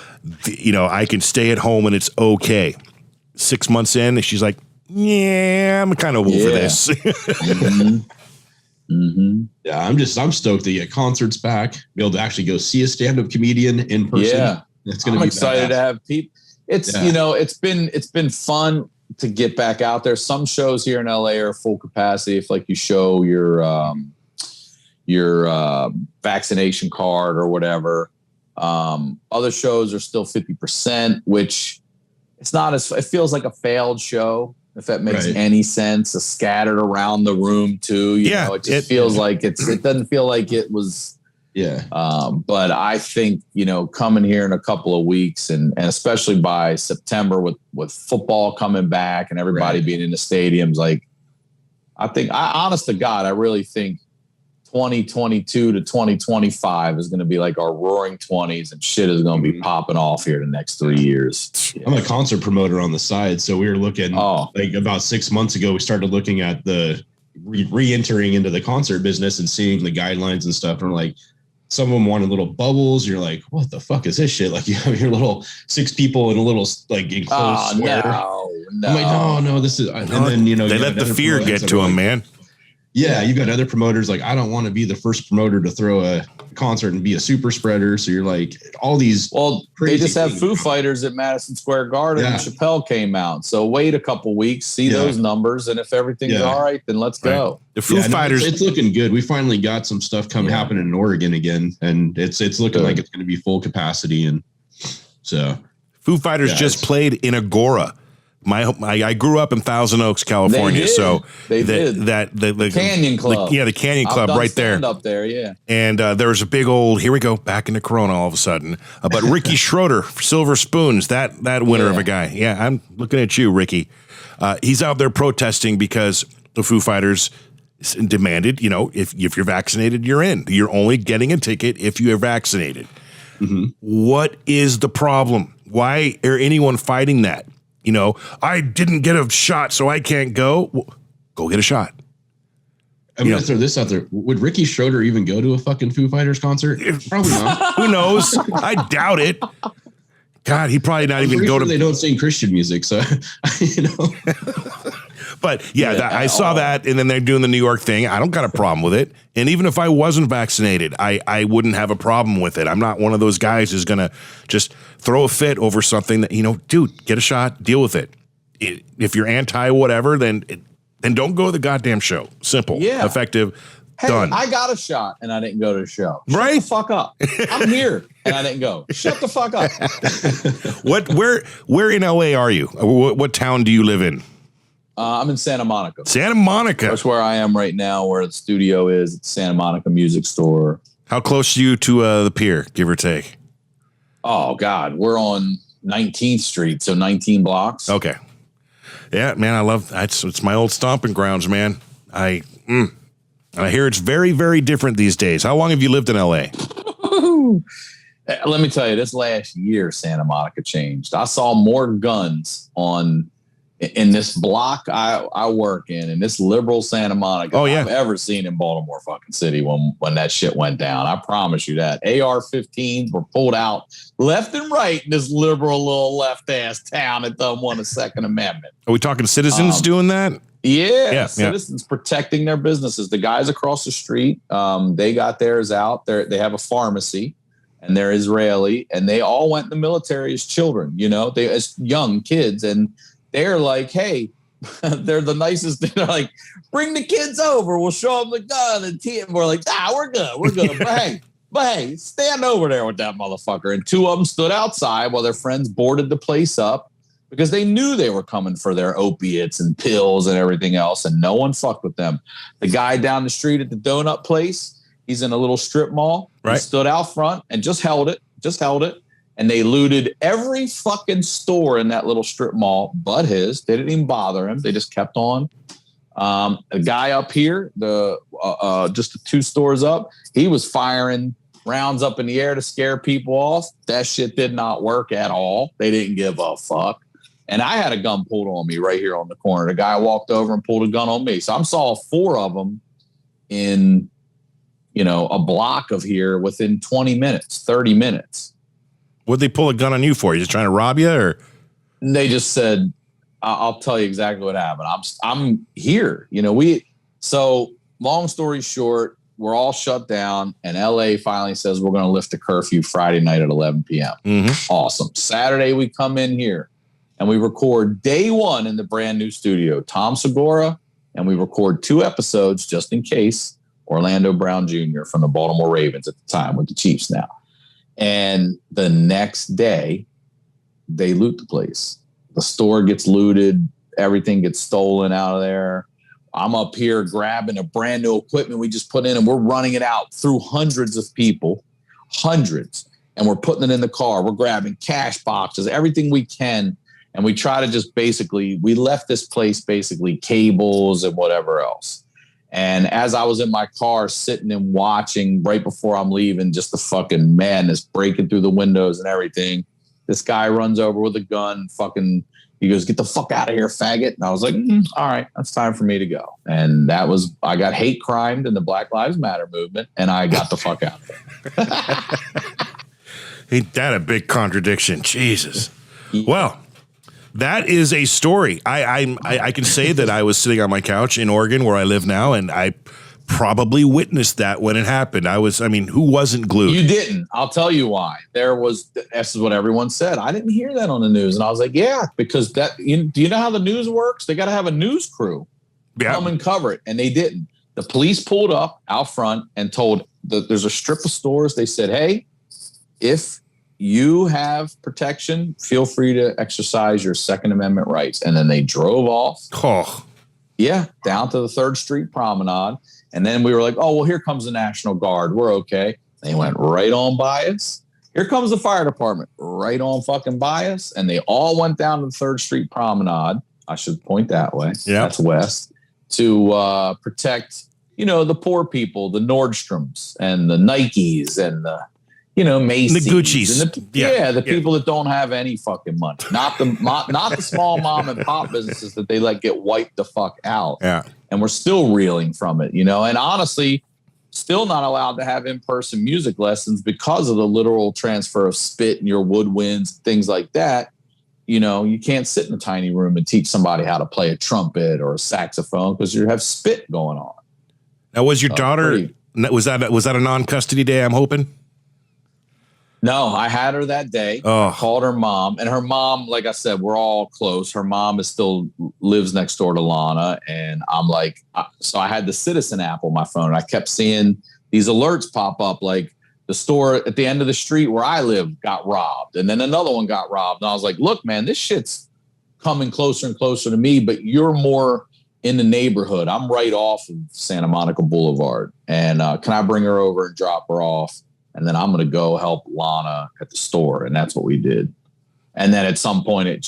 I can stay at home and it's okay. 6 months in, she's like, yeah, I'm kind of over this. Yeah, I'm stoked to get concerts back, be able to actually go see a stand-up comedian in person. Yeah. I'm excited to have people. It's it's been fun to get back out there. Some shows here in LA are full capacity if like you show your vaccination card or whatever. Other shows are still 50%, which it feels like a failed show, if that makes any sense. It's scattered around the room too. It just feels like it doesn't feel like it was. Yeah. But I think, coming here in a couple of weeks and especially by September with football coming back and everybody being in the stadiums, like honest to God, I really think 2022 to 2025 is going to be like our roaring 20s and shit is going to be popping off here the next 3 years. I'm a concert promoter on the side. So we were looking like about 6 months ago, we started looking at the re-entering into the concert business and seeing the guidelines and stuff. And we're like, some of them wanted little bubbles. You're like, what the fuck is this shit? Like you have your little 6 people in a little like enclosed square. No. I'm like, no, this is, and then, they let the fear get to them, man. Yeah, you got other promoters like, I don't want to be the first promoter to throw a concert and be a super spreader. So you're like, all these. Well, they just have Foo Fighters at Madison Square Garden and Chappelle came out. So wait a couple weeks, see those numbers. And if everything's all right, then let's go. The Foo Fighters. It's looking good. We finally got some stuff happening in Oregon again. And it's looking like it's going to be full capacity. And so. Foo Fighters just played in Agora. I grew up in Thousand Oaks, California. So the Canyon Club. The Canyon Club right there. Up there, yeah. And there was a big old, here we go, back into Corona all of a sudden. But Ricky Schroeder, Silver Spoons, that winner of a guy. Yeah, I'm looking at you, Ricky. He's out there protesting because the Foo Fighters demanded, if you're vaccinated, you're in. You're only getting a ticket if you are vaccinated. Mm-hmm. What is the problem? Why are anyone fighting that? I didn't get a shot, so I can't go. Well, go get a shot. I'm going to throw this out there. Would Ricky Schroeder even go to a fucking Foo Fighters concert? Probably not. Who knows? I doubt it. God, he probably not even go to. They don't sing Christian music, so But I saw that, and then they're doing the New York thing. I don't got a problem with it. And even if I wasn't vaccinated, I wouldn't have a problem with it. I'm not one of those guys who's going to just throw a fit over something that, dude, get a shot, deal with it. If you're anti whatever, then don't go to the goddamn show. Simple, effective, done. I got a shot, and I didn't go to the show. Shut the fuck up. I'm here, and I didn't go. Shut the fuck up. Where in LA are you? What town do you live in? I'm in Santa Monica. Santa Monica. That's where I am right now, where the studio is at Santa Monica Music Store. How close are you to the pier, give or take? Oh, God. We're on 19th Street, so 19 blocks. Okay. Yeah, man, I love that. It's my old stomping grounds, man. I hear it's very, very different these days. How long have you lived in L.A.? Let me tell you, this last year, Santa Monica changed. I saw more guns in this block I work in this liberal Santa Monica I've ever seen in Baltimore fucking city when that shit went down. I promise you that. AR-15s were pulled out left and right in this liberal little left-ass town that doesn't want a Second Amendment. Are we talking citizens doing that? Yeah, citizens protecting their businesses. The guys across the street, they got theirs out. They have a pharmacy. and they're Israeli, and they all went in the military as children, they as young kids, and they're like, hey, they're the nicest. They're like, bring the kids over, we'll show them the gun, and we're like, we're good, but hey, stand over there with that motherfucker. And two of them stood outside while their friends boarded the place up because they knew they were coming for their opiates and pills and everything else, and no one fucked with them. The guy down the street at the donut place, he's in a little strip mall. Right. He stood out front and just held it. And they looted every fucking store in that little strip mall but his. They didn't even bother him. They just kept on. A guy up here, just the 2 stores up, he was firing rounds up in the air to scare people off. That shit did not work at all. They didn't give a fuck. And I had a gun pulled on me right here on the corner. The guy walked over and pulled a gun on me. So I saw 4 of them in, a block of here within 20 minutes, 30 minutes. What'd they pull a gun on you for? You just trying to rob you, or? They just said, I'll tell you exactly what happened. I'm here. So long story short, we're all shut down, and LA finally says we're going to lift the curfew Friday night at 11 p.m. Mm-hmm. Awesome. Saturday, we come in here and we record day 1 in the brand new studio, Tom Segura, and we record 2 episodes just in case. Orlando Brown Jr. from the Baltimore Ravens at the time, with the Chiefs now. And the next day, they loot the place. The store gets looted. Everything gets stolen out of there. I'm up here grabbing a brand new equipment we just put in, and we're running it out through hundreds of people, hundreds. And we're putting it in the car. We're grabbing cash boxes, everything we can. And we try to just we left this place basically cables and whatever else. And as I was in my car sitting and watching right before I'm leaving, just the fucking madness breaking through the windows and everything, this guy runs over with a gun, he goes, get the fuck out of here, faggot. And I was like, all right, that's time for me to go. And I got hate crimed in the Black Lives Matter movement, and I got the fuck out of there. Ain't that a big contradiction? Jesus. Well, that is a story. I can say that I was sitting on my couch in Oregon, where I live now, and I probably witnessed that when it happened. Who wasn't glued? You didn't. I'll tell you why. This is what everyone said. I didn't hear that on the news. And I was like, yeah, because do you know how the news works? They got to have a news crew come and cover it. And they didn't. The police pulled up out front and told there's a strip of stores. They said, hey, if you have protection, feel free to exercise your Second Amendment rights. And then they drove off. Oh. Yeah, down to the 3rd Street Promenade. And then we were like, oh, well, here comes the National Guard. We're okay. They went right on by us. Here comes the fire department, right on fucking by us. And they all went down to the 3rd Street Promenade. I should point that way. Yeah. That's west. To protect, the poor people, the Nordstroms and the Nikes and the, Macy's. The Gucci's. And the people that don't have any fucking money. Not the small mom and pop businesses that they let get wiped the fuck out. Yeah. And we're still reeling from it, and honestly, still not allowed to have in-person music lessons because of the literal transfer of spit in your woodwinds, things like that. You can't sit in a tiny room and teach somebody how to play a trumpet or a saxophone because you have spit going on. Now, was your daughter, was that a non-custody day, I'm hoping? No, I had her that day. Oh. Called her mom, and her mom, like I said, we're all close. Her mom still lives next door to Lana, and I'm like, so I had the Citizen app on my phone, and I kept seeing these alerts pop up, like the store at the end of the street where I live got robbed, and then another one got robbed. And I was like, look, man, this shit's coming closer and closer to me, but you're more in the neighborhood. I'm right off of Santa Monica Boulevard, and can I bring her over and drop her off? And then I'm going to go help Lana at the store. And that's what we did. And then at some point,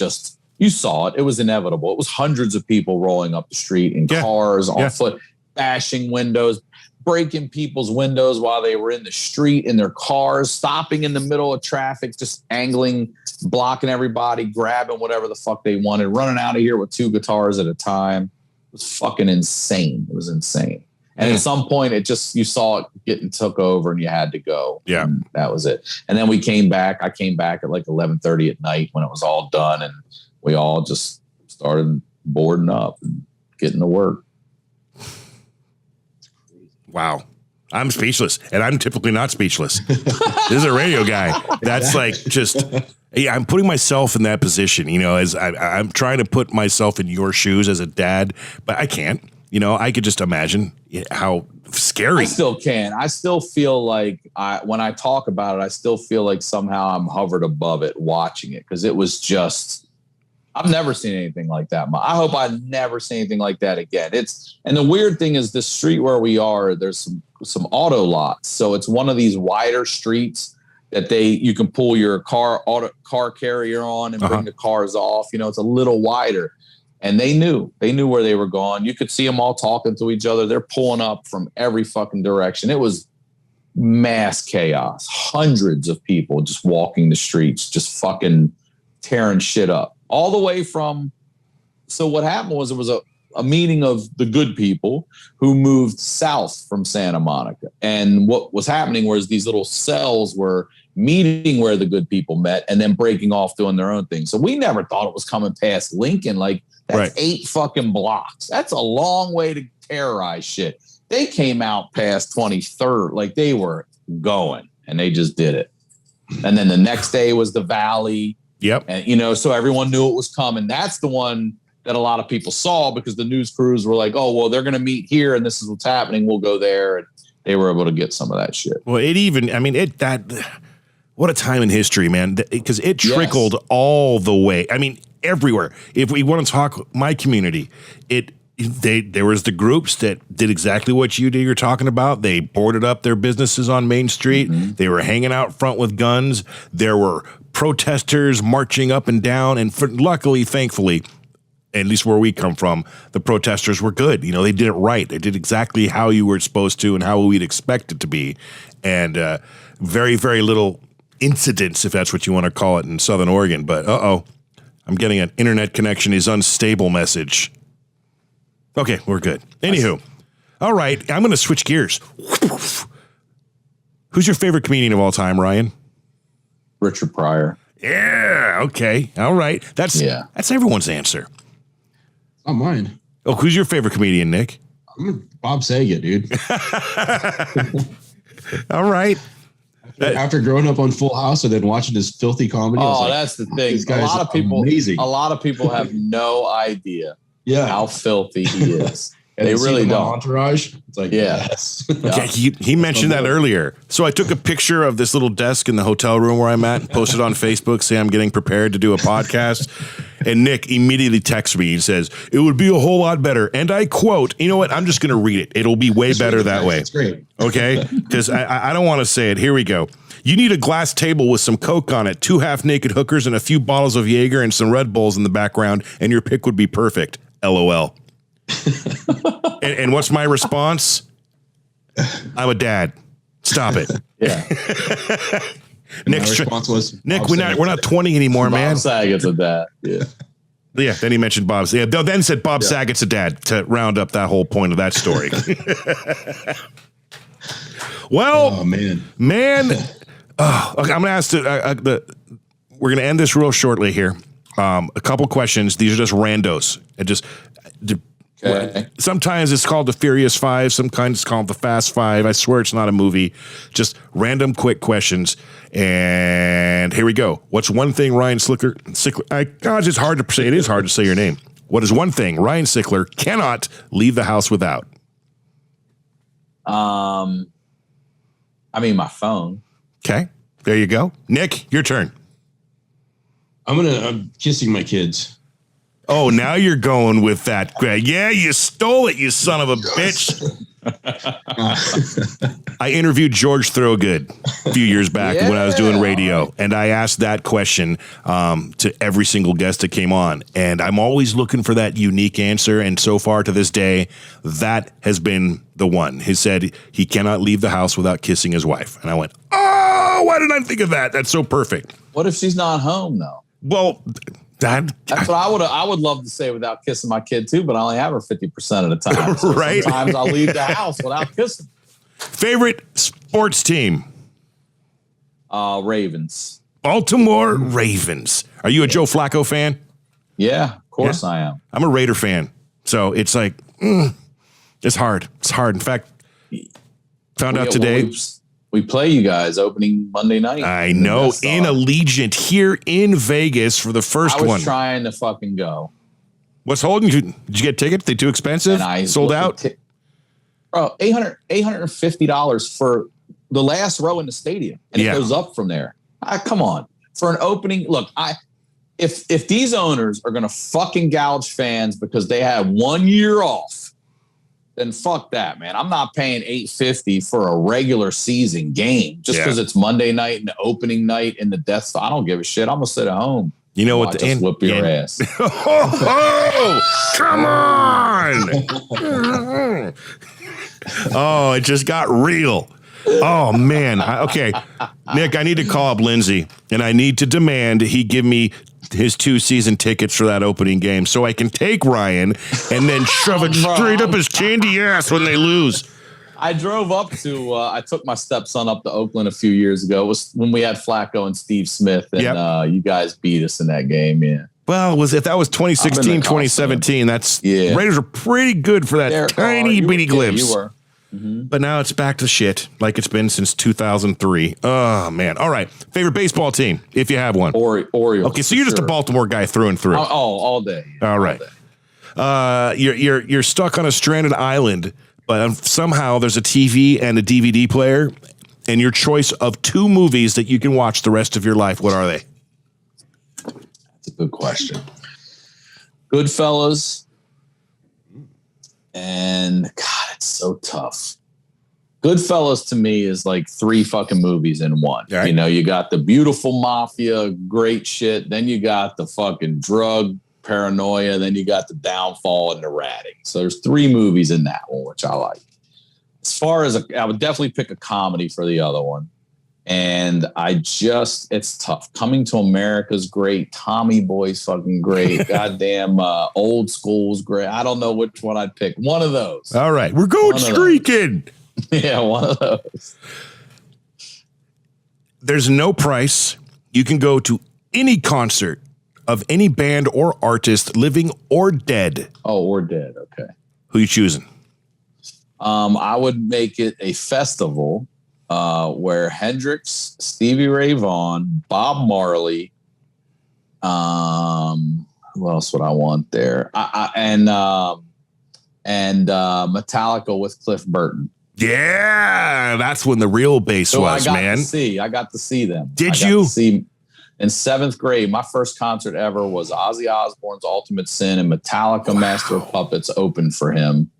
you saw it. It was inevitable. It was hundreds of people rolling up the street in cars, on foot, bashing windows, breaking people's windows while they were in the street, in their cars, stopping in the middle of traffic, just angling, blocking everybody, grabbing whatever the fuck they wanted, running out of here with 2 guitars at a time. It was fucking insane. It was insane. And at some point, you saw it getting took over and you had to go. Yeah. And that was it. And then we came back. I came back at like 11:30 at night when it was all done. And we all just started boarding up and getting to work. Wow. I'm speechless, and I'm typically not speechless. This is a radio guy. That's like just, yeah, I'm putting myself in that position, as I'm trying to put myself in your shoes as a dad, but I can't. I could just imagine how scary. I still can. I still feel like when I talk about it, I still feel like somehow I'm hovered above it watching it because it was just, I've never seen anything like that. I hope I never see anything like that again. And the weird thing is the street where we are, there's some auto lots. So it's one of these wider streets that you can pull your car carrier on and bring the cars off. It's a little wider. And they knew where they were going. You could see them all talking to each other. They're pulling up from every fucking direction. It was mass chaos. Hundreds of people just walking the streets, just fucking tearing shit up. All the way from, so what happened was it was a meeting of the good people who moved south from Santa Monica. And what was happening was these little cells were meeting where the good people met and then breaking off doing their own thing. So we never thought it was coming past Lincoln. Like that's 8 fucking blocks. That's a long way to terrorize shit. They came out past 23rd. Like they were going and they just did it. And then the next day was the Valley. Yep. And, so everyone knew it was coming. That's the one that a lot of people saw because the news crews were like, oh, well, they're going to meet here and this is what's happening. We'll go there. And they were able to get some of that shit. Well, what a time in history, man, because it trickled all the way. I mean, everywhere. If we want to talk my community, there was the groups that did exactly what you're talking about. They boarded up their businesses on Main Street. Mm-hmm. They were hanging out front with guns. There were protesters marching up and down. And luckily, thankfully, at least where we come from, the protesters were good. They did it right. They did exactly how you were supposed to and how we'd expect it to be. And very, very little incidents, if that's what you want to call it, in Southern Oregon. But I'm getting an internet connection is unstable message. Okay, we're good. Anywho, all right, I'm going to switch gears. Who's your favorite comedian of all time, Ryan? Richard Pryor. Yeah, okay, all right. That's everyone's answer. Not mine. Oh, who's your favorite comedian, Nick? I'm Bob Saget, dude. All right. After growing up on Full House and then watching his filthy comedy, that's the thing. A lot of people have no idea how filthy he is. And they really don't. Entourage. It's like, yes. Yeah, he mentioned that earlier. So I took a picture of this little desk in the hotel room where I'm at and posted on Facebook saying I'm getting prepared to do a podcast. And Nick immediately texts me and says, it would be a whole lot better. And I quote, you know what? I'm just going to read it. It'll be way better that way. It's great. Okay? Because I don't want to say it. Here we go. You need a glass table with some Coke on it, 2 half-naked hookers, and a few bottles of Jaeger and some Red Bulls in the background, and your pick would be perfect. LOL. and what's my response? I'm a dad. Stop it. Yeah. Nick's response was, Nick, we're not 20 anymore, man. Bob Saget's a dad. Yeah. Yeah. Then he mentioned Bob. Yeah. Then said Bob Saget's a dad to round up that whole point of that story. Well, man. Okay, I'm gonna ask we're gonna end this real shortly here. A couple questions. These are just randos. Okay. Sometimes it's called the Furious Five. Sometimes it's called the Fast Five. I swear it's not a movie. Just random, quick questions. And here we go. What's one thing Ryan Sickler? It's hard to say. It is hard to say your name. What is one thing Ryan Sickler cannot leave the house without? My phone. Okay. There you go. Nick, your turn. I'm kissing my kids. Oh, now you're going with that, Greg. Yeah, you stole it, you son of a bitch. I interviewed George Thorogood a few years back when I was doing radio, and I asked that question to every single guest that came on. And I'm always looking for that unique answer. And so far to this day, that has been the one. He said he cannot leave the house without kissing his wife. And I went, oh, why didn't I think of that? That's so perfect. What if she's not home, though? Well, that's what I would love to say without kissing my kid too, but I only have her 50% of the time. So right. Sometimes I'll leave the house without kissing. Favorite sports team? Ravens. Baltimore Ravens. Are you a Joe Flacco fan? Yeah, of course I am. I'm a Raider fan. So it's like, it's hard. It's hard. In fact, found out today. We play you guys opening Monday night. I know, in Allegiant here in Vegas for the first one. I was trying to fucking go. What's holding you? Did you get tickets? They too expensive? Sold out? Bro, $850 for the last row in the stadium. And it goes up from there. Come on. For an opening, look, if these owners are going to fucking gouge fans because they had 1 year off, then fuck that, man. I'm not paying $850 for a regular season game just because it's Monday night and the opening night in the Death Star. I don't give a shit. I'm going to sit at home. You know what? Just whip your ass. Oh, come on. Oh, it just got real. Oh, man. Okay. Nick, I need to call up Lindsay, and I need to demand he give me his 2-season tickets for that opening game so I can take Ryan and then shove it straight up his candy ass when they lose. I drove up to, I took my stepson up to Oakland a few years ago. It was when we had Flacco and Steve Smith, and you guys beat us in that game, yeah. Well, if that was 2016, 2017, Raiders are pretty good for that tiny bitty glimpse. You were. Mm-hmm. But now it's back to shit like it's been since 2003. Oh, man. All right. Favorite baseball team, if you have one. Orioles. Okay, so you're just a Baltimore guy through and through. All day. All right. You're stuck on a stranded island, but somehow there's a TV and a DVD player, and your choice of 2 movies that you can watch the rest of your life. What are they? That's a good question. Goodfellas. And God, it's so tough. Goodfellas to me is like 3 fucking movies in one. Right. You know, you got the beautiful mafia, great shit. Then you got the fucking drug paranoia. Then you got the downfall and the ratting. So there's 3 movies in that one, which I like. As far as I would definitely pick a comedy for the other one. And it's tough. Coming to America's great. Tommy Boy's fucking great. Goddamn, Old School's great. I don't know which one I'd pick. One of those. All right. We're going streaking. Yeah, one of those. There's no price. You can go to any concert of any band or artist, living or dead. Oh, or dead. Okay. Who you choosing? I would make it a festival. Where Hendrix, Stevie Ray Vaughan, Bob Marley, who else would I want there? And Metallica with Cliff Burton. Yeah, that's when the real bass was, man. I got to see them. Did you? See in 7th grade, my first concert ever was Ozzy Osbourne's Ultimate Sin, and Metallica Master of Puppets opened for him.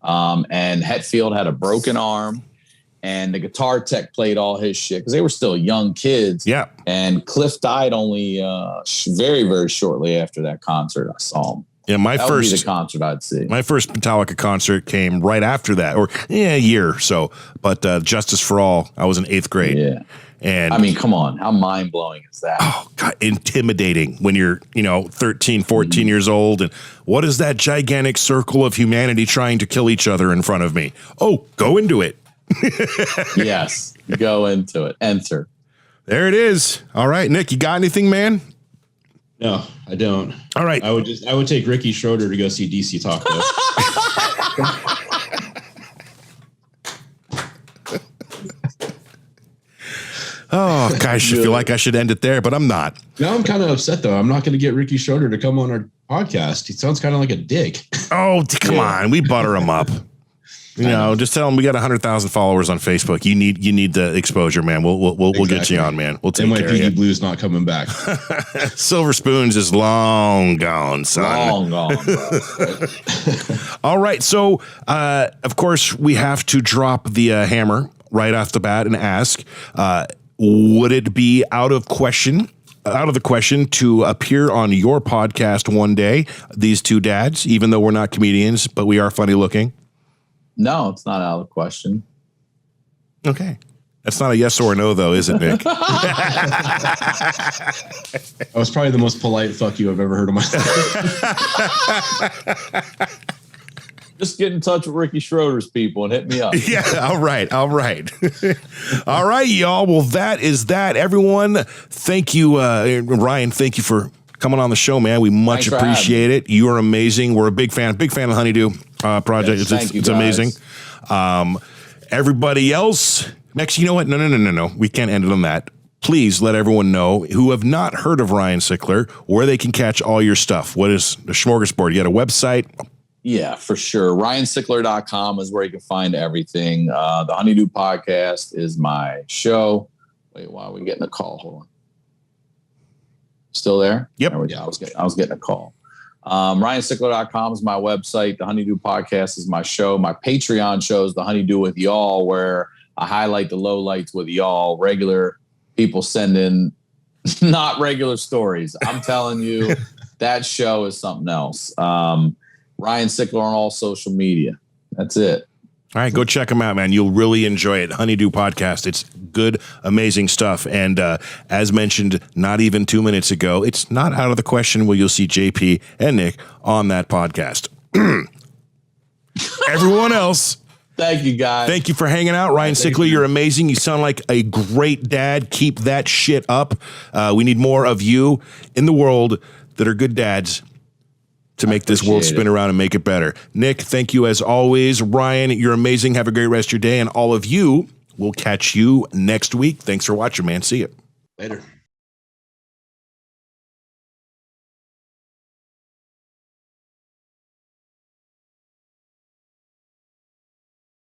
And Hetfield had a broken arm. And the guitar tech played all his shit because they were still young kids. Yeah. And Cliff died only very, very shortly after that concert. I saw him. Yeah, that would be the concert I'd see. My first Metallica concert came right after that, or a year or so. But Justice for All, I was in 8th grade. Yeah. And I mean, come on. How mind-blowing is that? Oh, God, intimidating when you're, 13, 14 years old. And what is that gigantic circle of humanity trying to kill each other in front of me? Oh, go into it. Yes, go into it. Enter. There it is. All right, Nick, you got anything, man? No, I don't. All right. I would take Ricky Schroeder to go see DC Talk, though. Oh, gosh, I feel like I should end it there, but I'm not. Now I'm kind of upset, though. I'm not going to get Ricky Schroeder to come on our podcast. He sounds kind of like a dick. Oh, come on. We butter him up. Just tell them we got 100,000 followers on Facebook. You need the exposure, man. We'll get you on, man. We'll take care of you. NYPD Blue's not coming back. Silver Spoons is long gone, son. Long gone, bro. All right. So, of course, we have to drop the hammer right off the bat and ask, would it be out of the question to appear on your podcast one day, these 2 dads, even though we're not comedians, but we are funny looking? No, it's not out of the question. Okay. That's not a yes or a no, though, is it, Nick? That was probably the most polite fuck you I've ever heard of my life. Just get in touch with Ricky Schroeder's people and hit me up. Yeah, all right. All right, y'all. Well, that is that. Everyone, thank you, Ryan, thank you for coming on the show, man. We much appreciate it. You are amazing. We're a big fan of Honeydew Project. Yes, it's amazing. Everybody else, next, you know what? No. We can't end it on that. Please let everyone know who have not heard of Ryan Sickler where they can catch all your stuff. What is the smorgasbord? You got a website? Yeah, for sure. RyanSickler.com is where you can find everything. The Honeydew Podcast is my show. Wait, why are we getting a call? Hold on. Still there? Yep. There we go. I was getting a call. RyanSickler.com is my website. The Honeydew Podcast is my show. My Patreon show is The Honeydew with Y'all, where I highlight the lowlights with y'all. Regular people send in not regular stories. I'm telling you, that show is something else. Ryan Sickler on all social media. That's it. All right, go check them out, man. You'll really enjoy it. Honeydew Podcast. It's good, amazing stuff. And as mentioned not even 2 minutes ago, it's not out of the question where you'll see JP and Nick on that podcast. Everyone else, thank you, guys. Thank you for hanging out. Ryan Sickler, you're amazing. You sound like a great dad. Keep that shit up. We need more of you in the world that are good dads to make this world spin around and make it better. Nick, thank you as always. Ryan, you're amazing. Have a great rest of your day. And all of you, we'll catch you next week. Thanks for watching, man. See you. Later.